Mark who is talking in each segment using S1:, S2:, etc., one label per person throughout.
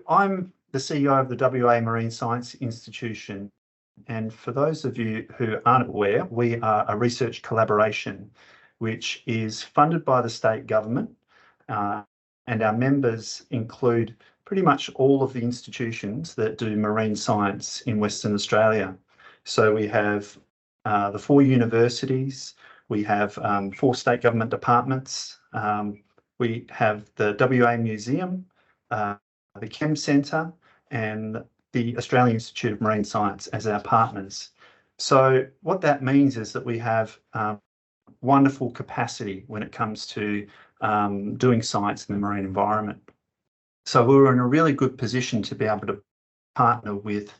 S1: I'm the CEO of the WA Marine Science Institution. And for those of you who aren't aware, we are a research collaboration which is funded by the state government, and our members include pretty much all of the institutions that do marine science in Western Australia. So we have the 4 universities, we have 4 state government departments, we have the WA Museum, the Chem Centre, and the Australian Institute of Marine Science as our partners. So what that means is that we have wonderful capacity when it comes to doing science in the marine environment. So we were in a really good position to be able to partner with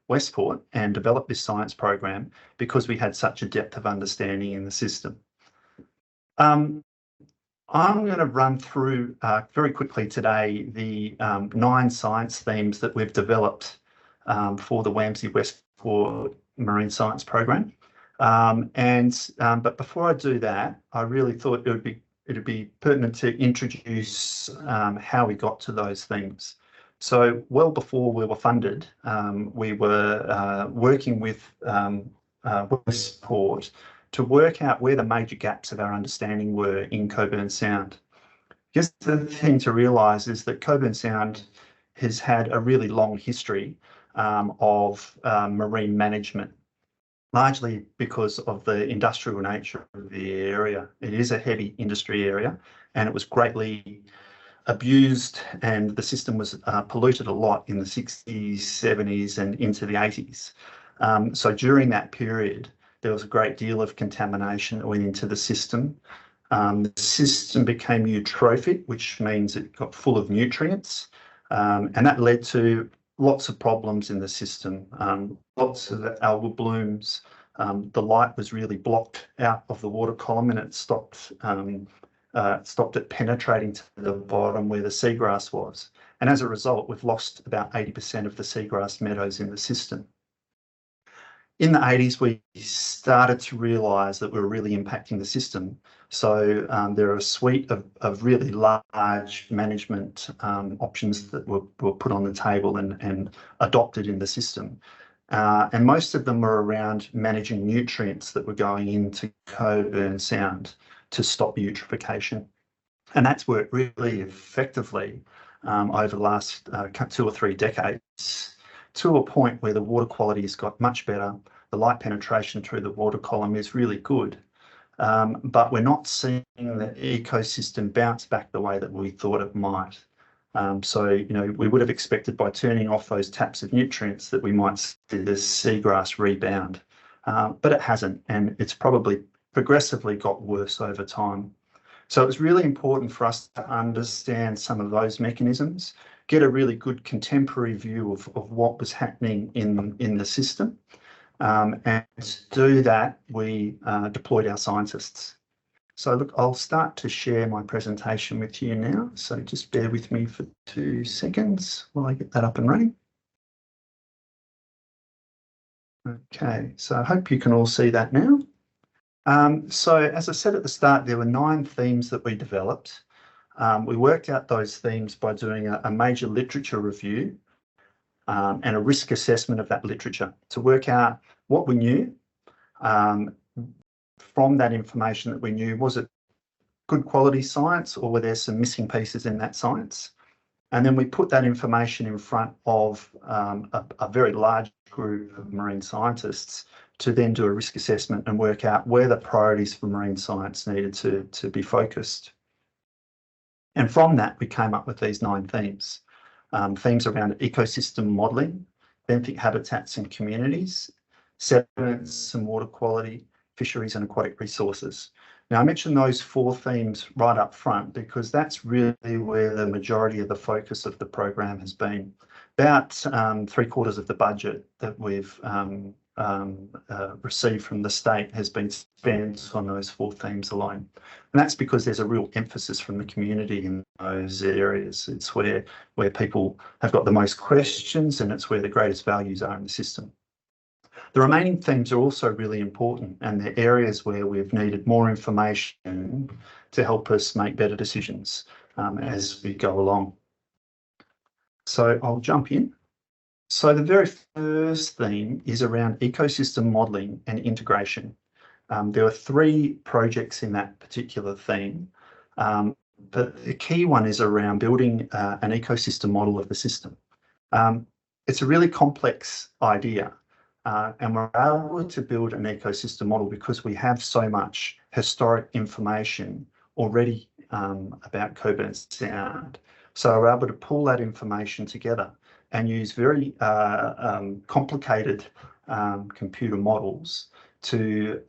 S1: Westport and develop this science program because we had such a depth of understanding in the system. I'm going to run through very quickly today the 9 science themes that we've developed for the WAMSI-Westport Marine Science Program. But before I do that, I really thought it would be pertinent to introduce how we got to those themes. So well before we were funded, we were working with Westport to work out where the major gaps of our understanding were in Cockburn Sound. Because the thing to realise is that Cockburn Sound has had a really long history of marine management, largely because of the industrial nature of the area. It is a heavy industry area, and it was greatly abused, and the system was polluted a lot in the 60s, 70s, and into the 80s. So during that period, there was a great deal of contamination that went into the system. The system became eutrophic, which means it got full of nutrients, and that led to lots of problems in the system, lots of algal blooms. The light was really blocked out of the water column, and it stopped it penetrating to the bottom where the seagrass was. And as a result, we've lost about 80% of the seagrass meadows in the system. In the 80s, we started to realise that we were really impacting the system. So there are a suite of really large management options that were put on the table and adopted in the system. And most of them were around managing nutrients that were going into Cockburn Sound to stop eutrophication. And that's worked really effectively over the last 2 or 3 decades, to a point where the water quality has got much better. The light penetration through the water column is really good, but we're not seeing the ecosystem bounce back the way that we thought it might. So, we would have expected by turning off those taps of nutrients that we might see the seagrass rebound, but it hasn't, and it's probably progressively got worse over time. So it was really important for us to understand some of those mechanisms, get a really good contemporary view of what was happening in the system. And to do that, we deployed our scientists. So look, I'll start to share my presentation with you now. So just bear with me for 2 seconds while I get that up and running. Okay, so I hope you can all see that now. So as I said at the start, there were 9 themes that we developed. We worked out those themes by doing a major literature review and a risk assessment of that literature to work out what we knew. From that information that we knew, was it good quality science, or were there some missing pieces in that science? And then we put that information in front of a very large group of marine scientists to then do a risk assessment and work out where the priorities for marine science needed to be focused. And from that, we came up with these 9 themes. Themes around ecosystem modelling, benthic habitats and communities, sediments and water quality, fisheries and aquatic resources. Now, I mentioned those 4 themes right up front because that's really where the majority of the focus of the program has been. About 3/4 of the budget that we've received from the state has been spent on those 4 themes alone. And that's because there's a real emphasis from the community in those areas. It's where people have got the most questions, and it's where the greatest values are in the system. The remaining themes are also really important, and they're areas where we've needed more information to help us make better decisions as we go along. So I'll jump in. So the very first theme is around ecosystem modelling and integration. There were 3 projects in that particular theme, but the key one is around building an ecosystem model of the system. It's a really complex idea, and we're able to build an ecosystem model because we have so much historic information already about Coburn Sound. So we're able to pull that information together and use very complicated computer models to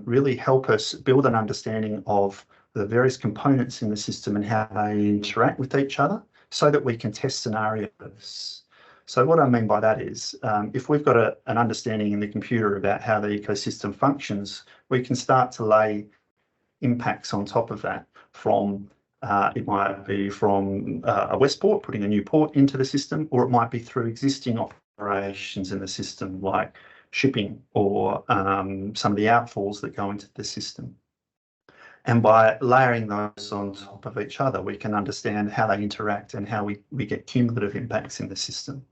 S1: really help us build an understanding of the various components in the system and how they interact with each other so that we can test scenarios. So what I mean by that is if we've got an understanding in the computer about how the ecosystem functions, we can start to lay impacts on top of that from it might be from a Westport, putting a new port into the system, or it might be through existing operations in the system, like shipping or some of the outfalls that go into the system. And by layering those on top of each other, we can understand how they interact and how we get cumulative impacts in the system.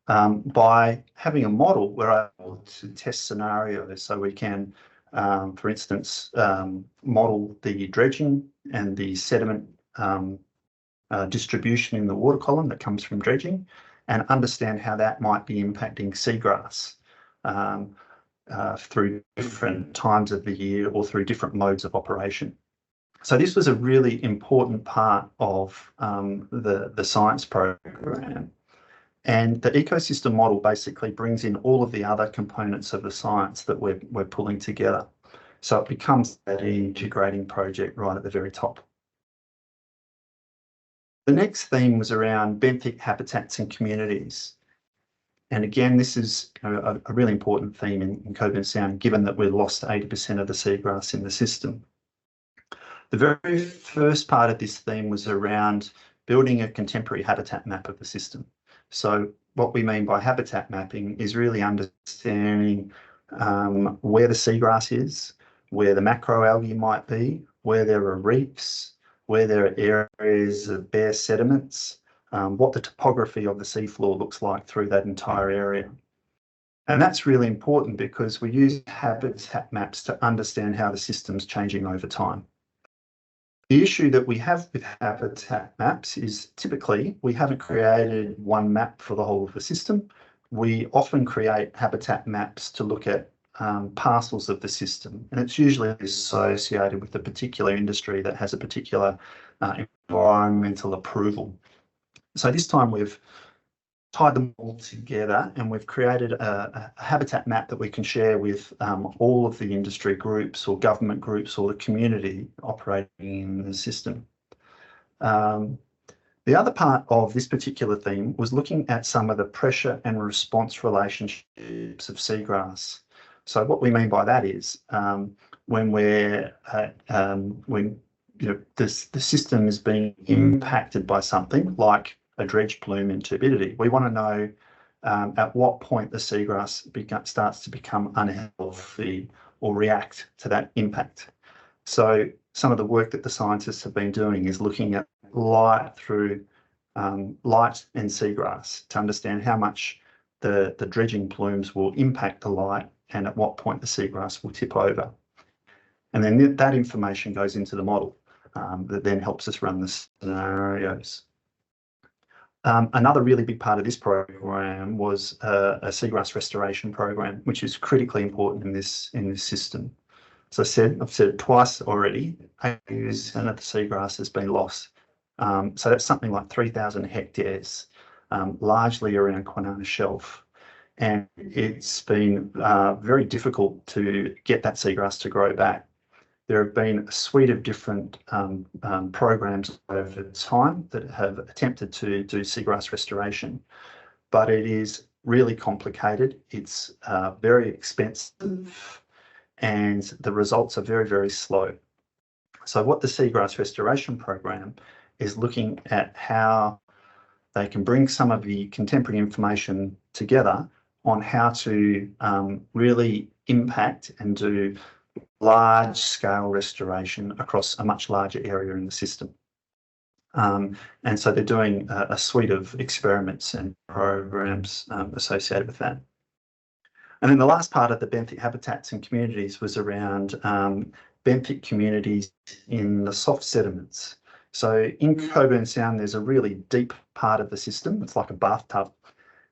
S1: By having a model, we're able to test scenarios, so we can, for instance, model the dredging and the sediment distribution in the water column that comes from dredging and understand how that might be impacting seagrass through different times of the year or through different modes of operation. So this was a really important part of the science program. And the ecosystem model basically brings in all of the other components of the science that we're pulling together. So it becomes that integrating project right at the very top. The next theme was around benthic habitats and communities. And again, this is a really important theme in Coburn Sound, given that we've lost 80% of the seagrass in the system. The very first part of this theme was around building a contemporary habitat map of the system. So what we mean by habitat mapping is really understanding where the seagrass is, where the macroalgae might be, where there are reefs, where there are areas of bare sediments, what the topography of the seafloor looks like through that entire area. And that's really important because we use habitat maps to understand how the system's changing over time. The issue that we have with habitat maps is typically we haven't created one map for the whole of the system. We often create habitat maps to look at parcels of the system, and it's usually associated with a particular industry that has a particular environmental approval. So this time we've tied them all together and we've created a habitat map that we can share with all of the industry groups or government groups or the community operating in the system. The other part of this particular theme was looking at some of the pressure and response relationships of seagrass. So what we mean by that is when the system is being impacted by something like a dredge plume in turbidity, we want to know at what point the seagrass starts to become unhealthy or react to that impact. So some of the work that the scientists have been doing is looking at light through light and seagrass to understand how much the dredging plumes will impact the light and at what point the seagrass will tip over. And then that information goes into the model that then helps us run the scenarios. Another really big part of this program was a seagrass restoration program, which is critically important in this system. As I said, I've said it twice already, 80% of the seagrass has been lost. So that's something like 3,000 hectares, largely around Kwinana Shelf. And it's been very difficult to get that seagrass to grow back. There have been a suite of different programs over time that have attempted to do seagrass restoration, but it is really complicated. It's very expensive and the results are very, very slow. So what the seagrass restoration program is looking at how they can bring some of the contemporary information together on how to really impact and do large-scale restoration across a much larger area in the system. And so they're doing a suite of experiments and programs associated with that. And then the last part of the benthic habitats and communities was around benthic communities in the soft sediments. So in Cockburn Sound, there's a really deep part of the system. It's like a bathtub.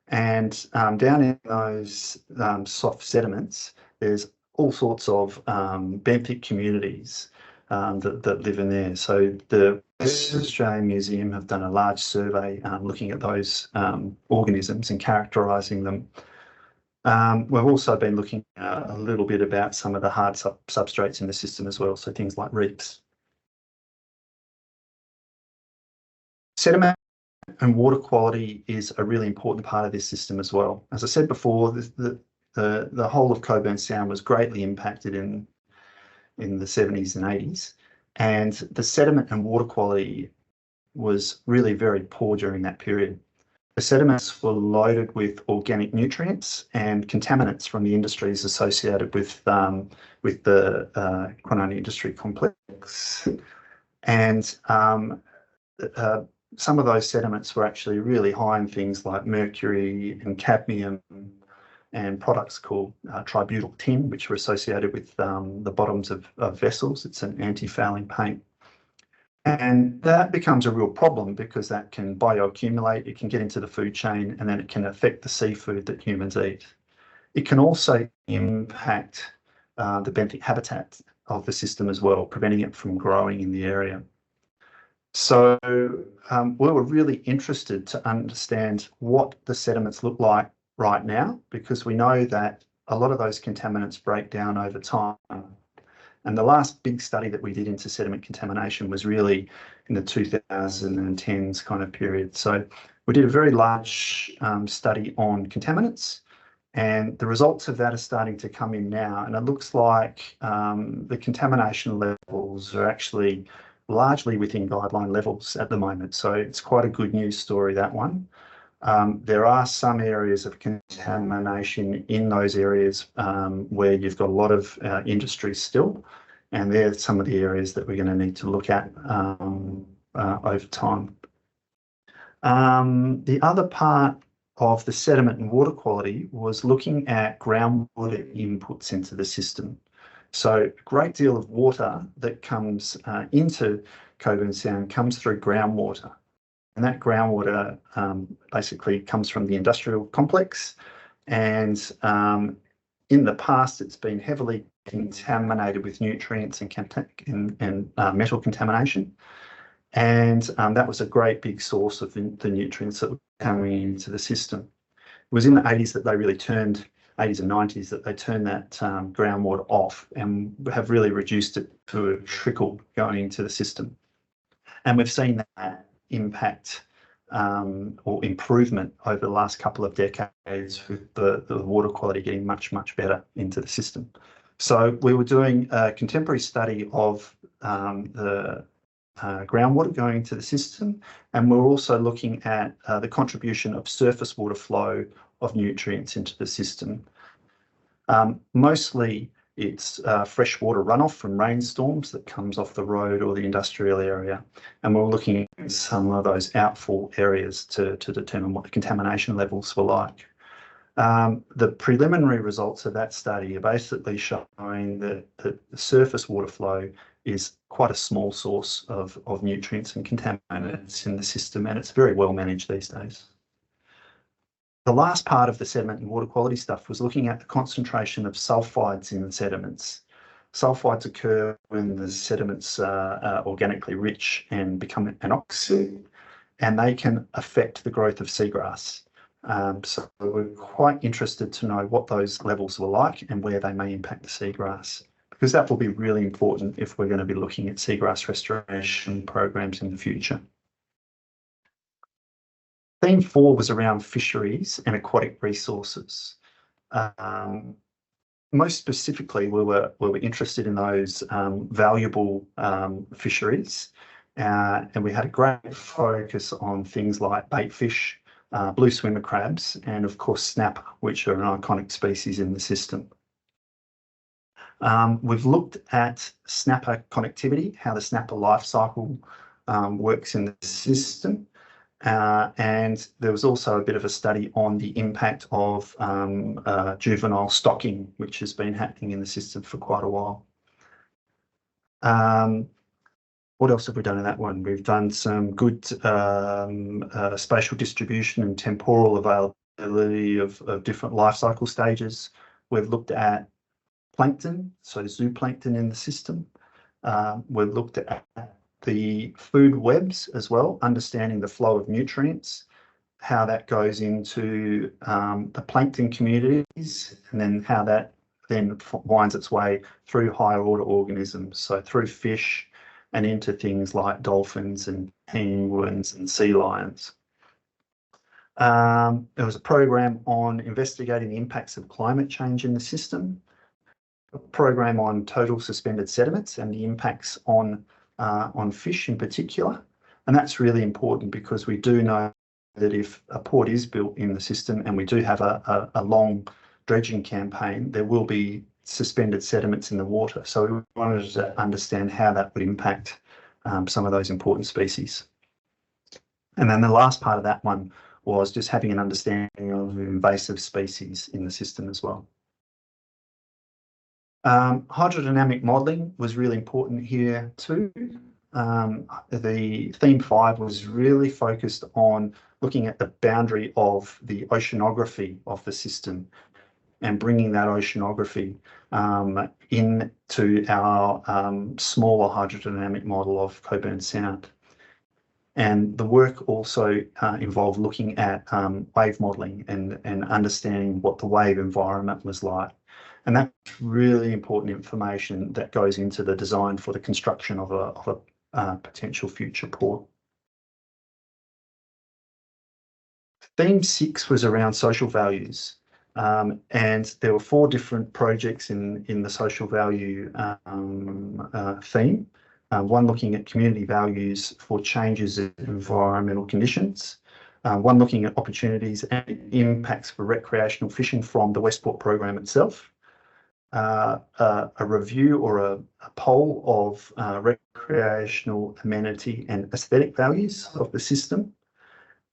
S1: And down in those soft sediments, there's all sorts of benthic communities that live in there. So the Western Australian Museum have done a large survey looking at those organisms and characterising them. We've also been looking a little bit about some of the hard substrates in the system as well, so things like reefs. Sediment and water quality is a really important part of this system as well. As I said before, the whole of Cockburn Sound was greatly impacted in the 70s and 80s, and the sediment and water quality was really very poor during that period. The sediments were loaded with organic nutrients and contaminants from the industries associated with the Kwinana Industry Complex. And some of those sediments were actually really high in things like mercury and cadmium and products called tributyl tin, which were associated with the bottoms of vessels. It's an anti-fouling paint. And that becomes a real problem because that can bioaccumulate, it can get into the food chain, and then it can affect the seafood that humans eat. It can also impact the benthic habitat of the system as well, preventing it from growing in the area. So we were really interested to understand what the sediments look like right now, because we know that a lot of those contaminants break down over time. And the last big study that we did into sediment contamination was really in the 2010s kind of period. So we did a very large study on contaminants, and the results of that are starting to come in now. And it looks like the contamination levels are actually largely within guideline levels at the moment. So it's quite a good news story, that one. There are some areas of contamination in those areas where you've got a lot of industry still, and they're some of the areas that we're going to need to look at over time. The other part of the sediment and water quality was looking at groundwater inputs into the system. So a great deal of water that comes into Cockburn Sound comes through groundwater. And that groundwater basically comes from the industrial complex. And in the past, it's been heavily contaminated with nutrients and metal contamination. And that was a great big source of the nutrients that were coming into the system. It was in the 80s that they really turned, 80s and 90s, that they turned that groundwater off and have really reduced it to a trickle going into the system. And we've seen that impact or improvement over the last couple of decades with the water quality getting much, much better into the system. So we were doing a contemporary study of the groundwater going into the system, and we're also looking at the contribution of surface water flow of nutrients into the system. Mostly it's freshwater runoff from rainstorms that comes off the road or the industrial area. And we're looking at some of those outfall areas to determine what the contamination levels were like. The preliminary results of that study are basically showing that the surface water flow is quite a small source of nutrients and contaminants in the system, and it's very well managed these days. The last part of the sediment and water quality stuff was looking at the concentration of sulfides in the sediments. Sulfides occur when the sediments are organically rich and become anoxic, and they can affect the growth of seagrass. So we're quite interested to know what those levels were like and where they may impact the seagrass, because that will be really important if we're going to be looking at seagrass restoration programs in the future. Theme 4 was around fisheries and aquatic resources. Most specifically, we were interested in those valuable fisheries, and we had a great focus on things like bait fish, blue swimmer crabs, and of course snapper, which are an iconic species in the system. We've looked at snapper connectivity, how the snapper life cycle works in the system. And there was also a bit of a study on the impact of juvenile stocking, which has been happening in the system for quite a while. What else have we done in that one? We've done some good spatial distribution and temporal availability of different life cycle stages. We've looked at plankton, so zooplankton in the system. We've looked at the food webs as well, understanding the flow of nutrients, how that goes into the plankton communities, and then how that then winds its way through higher order organisms, so through fish and into things like dolphins and penguins and sea lions. There was a program on investigating the impacts of climate change in the system, a program on total suspended sediments and the impacts on fish in particular. And that's really important because we do know that if a port is built in the system and we do have a long dredging campaign, there will be suspended sediments in the water. So we wanted to understand how that would impact some of those important species. And then the last part of that one was just having an understanding of invasive species in the system as well. Hydrodynamic modelling was really important here too. The theme 5 was really focused on looking at the boundary of the oceanography of the system and bringing that oceanography into our smaller hydrodynamic model of Cockburn Sound. And the work also involved looking at wave modelling and understanding what the wave environment was like. And that's really important information that goes into the design for the construction of a potential future port. Theme 6 was around social values. And there were 4 different projects in the social value theme. One looking at community values for changes in environmental conditions. One looking at opportunities and impacts for recreational fishing from the Westport program itself. A review or a poll of recreational amenity and aesthetic values of the system.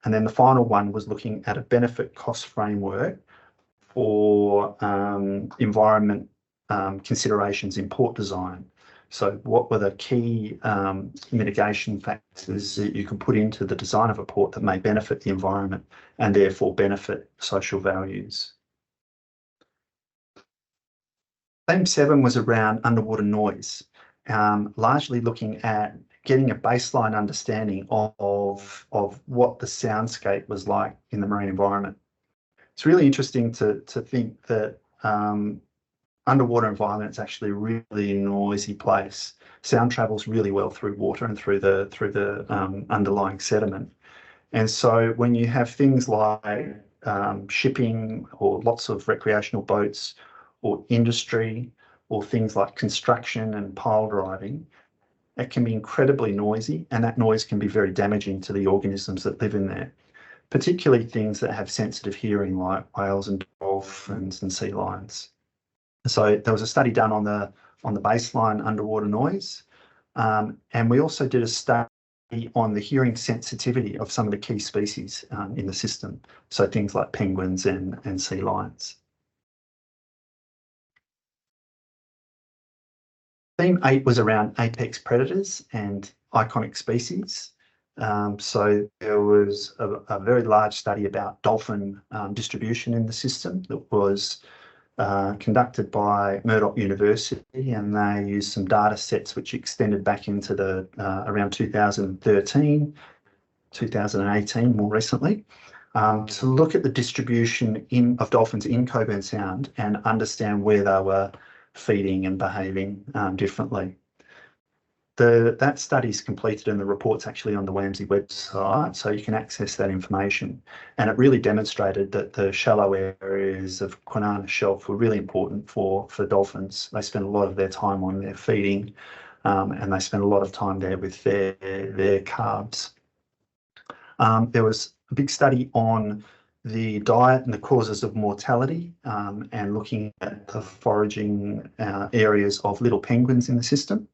S1: And then the final one was looking at a benefit cost framework for environment considerations in port design. So what were the key mitigation factors that you can put into the design of a port that may benefit the environment and therefore benefit social values? Theme 7 was around underwater noise, largely looking at getting a baseline understanding of what the soundscape was like in the marine environment. It's really interesting to think that underwater environment is actually a really noisy place. Sound travels really well through water and through the underlying sediment. And so when you have things like shipping or lots of recreational boats or industry or things like construction and pile driving, it can be incredibly noisy, and that noise can be very damaging to the organisms that live in there, particularly things that have sensitive hearing like whales and dolphins and sea lions. So there was a study done on the baseline underwater noise, and we also did a study on the hearing sensitivity of some of the key species in the system, so things like penguins and sea lions. Theme 8 was around apex predators and iconic species. So there was a very large study about dolphin distribution in the system that was conducted by Murdoch University, and they used some data sets which extended back into the around 2013, 2018 more recently, to look at the distribution of dolphins in Cockburn Sound and understand where they were feeding and behaving differently. That study is completed and the report's actually on the WAMSI website, so you can access that information. And it really demonstrated that the shallow areas of Kwinana Shelf were really important for dolphins. They spend a lot of their time on their feeding, and they spend a lot of time there with their calves. There was a big study on the diet and the causes of mortality, and looking at the foraging areas of little penguins in the system.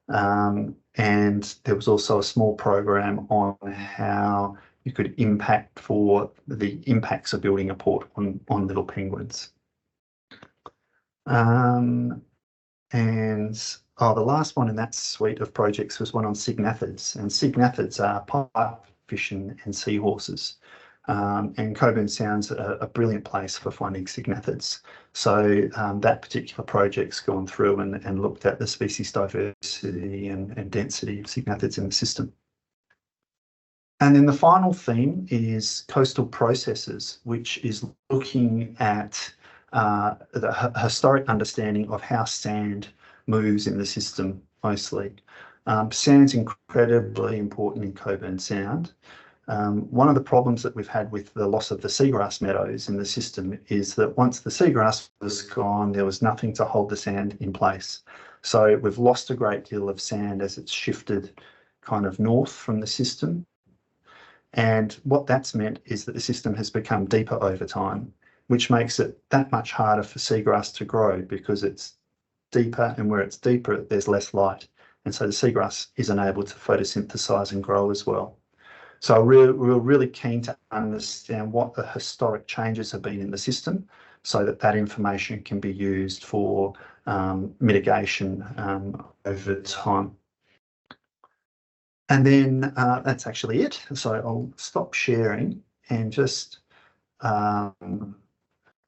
S1: And there was also a small program on how you could impact for the impacts of building a port on little penguins. The last one in that suite of projects was one on cygnathrids, and cygnathrids are pipefish and seahorses. And Coburn Sound's a brilliant place for finding cygnathrids. So that particular project's gone through and looked at the species diversity and density of cygnathrids in the system. And then the final theme is coastal processes, which is looking at the historic understanding of how sand moves in the system mostly. Sand's incredibly important in Coburn Sound. One of the problems that we've had with the loss of the seagrass meadows in the system is that once the seagrass was gone, there was nothing to hold the sand in place. So we've lost a great deal of sand as it's shifted kind of north from the system. And what that's meant is that the system has become deeper over time, which makes it that much harder for seagrass to grow because it's deeper, and where it's deeper, there's less light. And so the seagrass isn't able to photosynthesize and grow as well. So we're really keen to understand what the historic changes have been in the system so that that information can be used for mitigation over time. And then that's actually it. So I'll stop sharing and just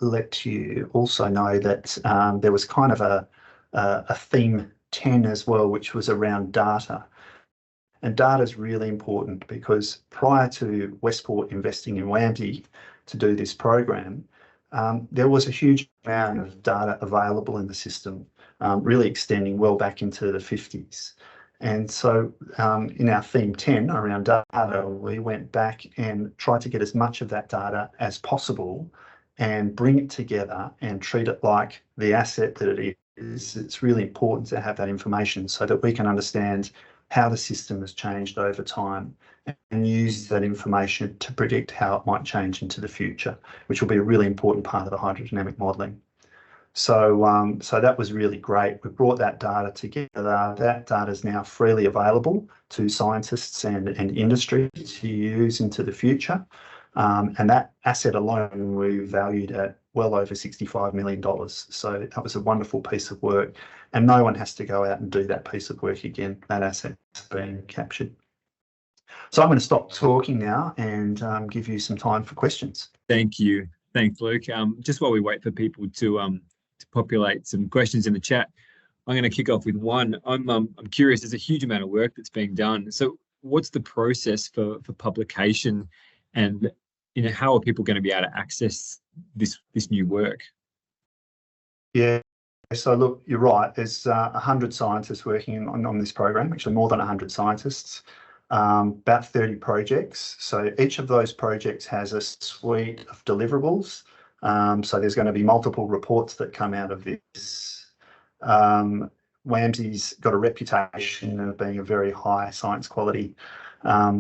S1: let you also know that there was kind of a theme 10 as well, which was around data. And data is really important because prior to Westport investing in WAMSI to do this program, there was a huge amount of data available in the system, really extending well back into the 50s. And so in our theme 10 around data, we went back and tried to get as much of that data as possible and bring it together and treat it like the asset that it is. It's really important to have that information so that we can understand how the system has changed over time and use that information to predict how it might change into the future, which will be a really important part of the hydrodynamic modelling. So, so that was really great. We brought that data together. That data is now freely available to scientists and industry to use into the future. And that asset alone we valued at well over $65 million. So that was a wonderful piece of work, and no one has to go out and do that piece of work again. That asset's been captured. So I'm going to stop talking now and give you some time for questions.
S2: Thank you. Thanks, Luke. Just while we wait for people to populate some questions in the chat, I'm going to kick off with one. I'm curious. There's a huge amount of work that's being done. So what's the process for publication, and how are people going to be able to access this new work?
S1: Yeah. So look, you're right. There's 100 scientists working on this program, actually more than 100 scientists, about 30 projects. So each of those projects has a suite of deliverables. So there's going to be multiple reports that come out of this. WAMSI's got a reputation of being a very high science quality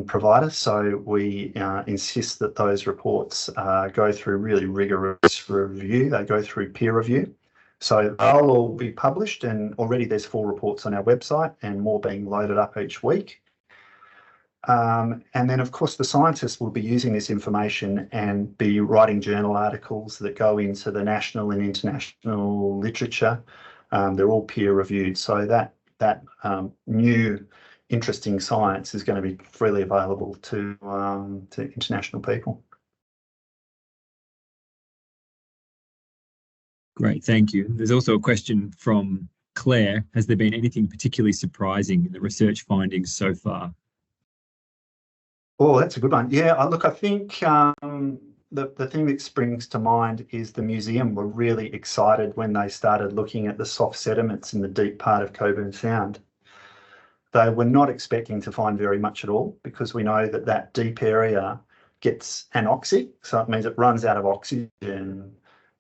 S1: provider. So we insist that those reports go through really rigorous review. They go through peer review. So they'll all be published, and already there's 4 reports on our website and more being loaded up each week. And then, of course, the scientists will be using this information and be writing journal articles that go into the national and international literature. They're all peer reviewed. So that new interesting science is going to be freely available to international people.
S2: Great, thank you. There's also a question from Claire. Has there been anything particularly surprising in the research findings so far?
S1: Oh, that's a good one. Yeah, look, I think the thing that springs to mind is the museum were really excited when they started looking at the soft sediments in the deep part of Coburn Sound. They were not expecting to find very much at all, because we know that that deep area gets anoxic, so it means it runs out of oxygen.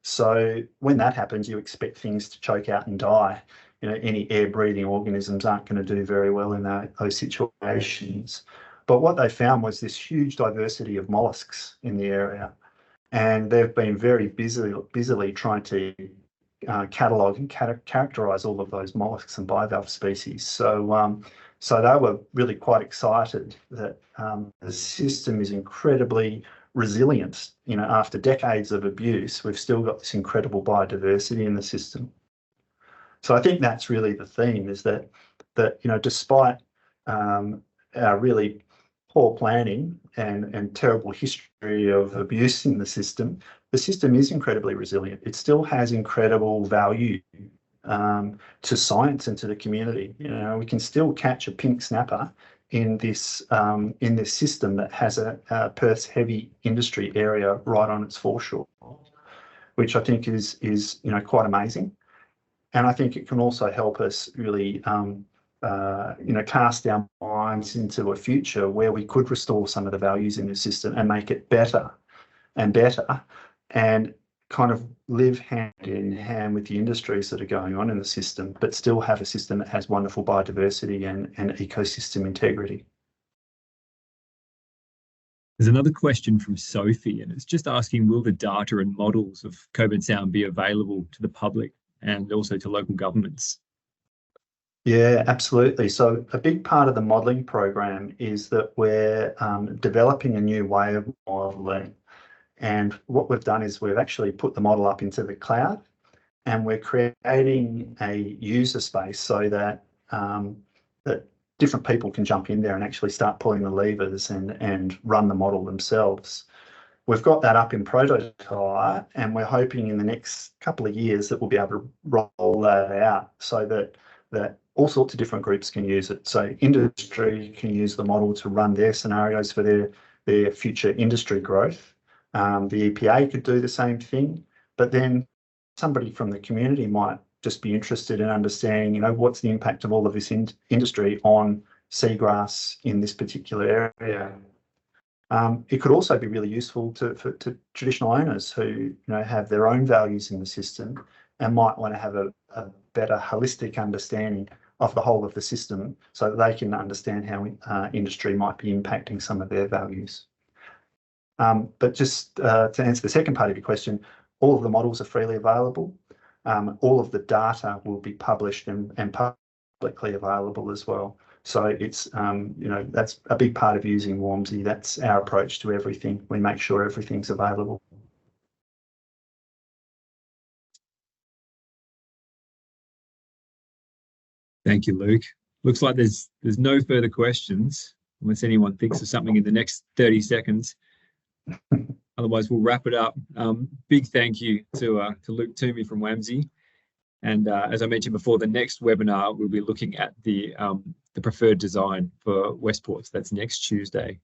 S1: So when that happens, you expect things to choke out and die. Any air-breathing organisms aren't going to do very well in those situations. But what they found was this huge diversity of molluscs in the area, and they've been very busily trying to catalogue and characterise all of those mollusks and bivalve species. So, so they were really quite excited that the system is incredibly resilient. You know, after decades of abuse, we've still got this incredible biodiversity in the system. So I think that's really the theme, is that you know, despite our really poor planning and terrible history of abuse in the system is incredibly resilient. It still has incredible value to science and to the community. You know, we can still catch a pink snapper in this system that has a Perth's heavy industry area right on its foreshore, which I think is you know, quite amazing. And I think it can also help us really you know, cast our minds into a future where we could restore some of the values in the system and make it better and better, and kind of live hand in hand with the industries that are going on in the system, but still have a system that has wonderful biodiversity and ecosystem integrity.
S2: There's another question from Sophie, and it's just asking, will the data and models of Coburn Sound be available to the public and also to local governments?
S1: Yeah, absolutely. So a big part of the modelling program is that we're developing a new way of modelling. And what we've done is we've actually put the model up into the cloud, and we're creating a user space so that that different people can jump in there and actually start pulling the levers and run the model themselves. We've got that up in prototype, and we're hoping in the next couple of years that we'll be able to roll that out so that all sorts of different groups can use it. So industry can use the model to run their scenarios for their future industry growth. The EPA could do the same thing, but then somebody from the community might just be interested in understanding, you know, what's the impact of all of this industry on seagrass in this particular area. It could also be really useful to traditional owners who, you know, have their own values in the system and might want to have a better holistic understanding of the whole of the system, so that they can understand how industry might be impacting some of their values. But just to answer the second part of your question, all of the models are freely available. All of the data will be published and publicly available as well. So it's, you know, that's a big part of using WAMSI. That's our approach to everything. We make sure everything's available.
S2: Thank you, Luke. Looks like there's no further questions, unless anyone thinks of something in the next 30 seconds. Otherwise, we'll wrap it up. Big thank you to Luke Toomey from WAMSI. And as I mentioned before, the next webinar, we'll be looking at the preferred design for Westport. So that's next Tuesday.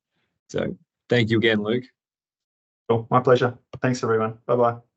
S2: So thank you again, Luke.
S1: Cool. My pleasure. Thanks, everyone. Bye-bye.